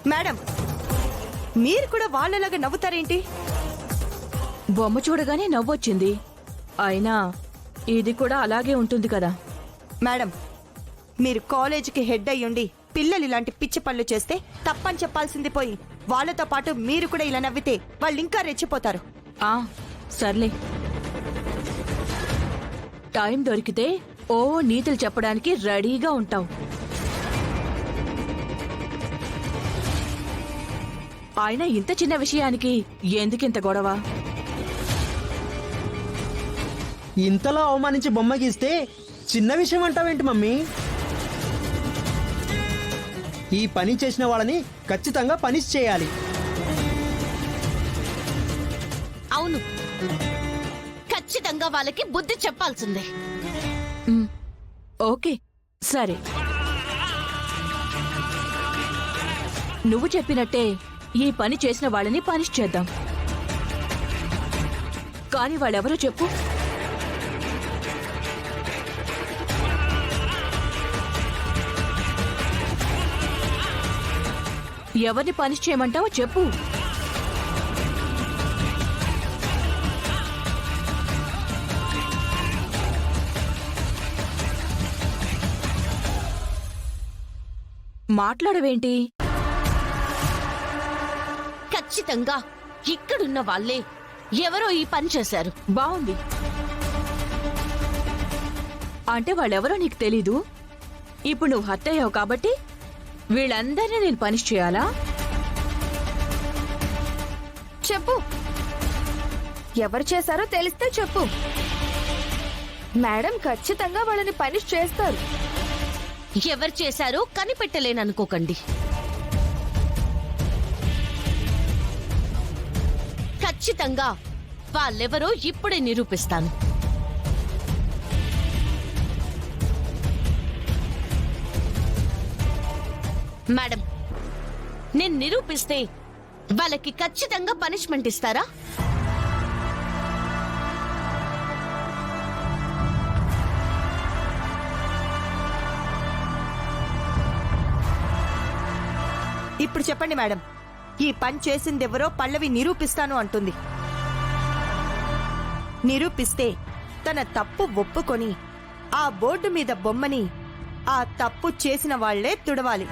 Madam, మీరు కూడా వాళ్ళలాగా నవ్వుతారేంటి? బొమ్మ చూడగానే నవ్వొచ్చింది. అయినా ఇది కూడా అలాగే ఉంటుంది కదా. మేడం, మీరు కాలేజీకి హెడ్ అయ్యుండి పిల్లలు ఇలాంటి పిచ్చి పనులు చేస్తే తప్పని చెప్పాల్సింది పోయి వాళ్ళతో పాటు మీరు కూడా ఇలా నవ్వితే వాళ్ళు ఇంకా రెచ్చిపోతారు. సర్లే, టైం దొరికితే ఓ నీతులు చెప్పడానికి రెడీగా ఉంటావు. ఆయన ఇంత చిన్న విషయానికి ఎందుకింత గొడవ? ఇంతలో అవమానించి బొమ్మ గీస్తే చిన్న విషయం అంటావేంటి మమ్మీ? ఈ పని చేసిన వాళ్ళని ఖచ్చితంగా పనిష్ చేయాలి. అవును, ఖచ్చితంగా వాళ్ళకి బుద్ధి చెప్పాల్సిందే. ఓకే, సరే. నువ్వు చెప్పినట్టే ఈ పని చేసిన వాళ్ళని పనిష్ చేద్దాం. కానీ వాళ్ళెవరో చెప్పు. ఎవరిని పనిష్ చేయమంటావో చెప్పు. మాట్లాడవేంటి? ఖచ్చితంగా ఇక్కడున్న వాళ్ళే ఎవరో ఈ పని చేశారు. బావుంది. అంటే వాళ్ళెవరో నీకు తెలీదు. ఇప్పుడు నువ్వు హత్య అయ్యావు కాబట్టి వీళ్ళందరినీ నేను పనిష్ చేయాలా? చెప్పు, ఎవరు చేశారో తెలిస్తే చెప్పు. మేడం ఖచ్చితంగా వాళ్ళని పనిష్ చేస్తారు. ఎవరు చేశారో కనిపెట్టలేననుకోకండి. ఖచ్చితంగా వాళ్ళెవరో ఇప్పుడే నిరూపిస్తాను. మేడం, నేను నిరూపిస్తే వాళ్ళకి ఖచ్చితంగా పనిష్మెంట్ ఇస్తారా? ఇప్పుడు చెప్పండి మేడం, ఈ పని చేసిందెవరో పల్లవి నిరూపిస్తాను అంటుంది. నిరూపిస్తే తన తప్పు ఒప్పుకొని ఆ బోర్డు మీద బొమ్మని ఆ తప్పు చేసిన వాళ్లే తుడవాలి.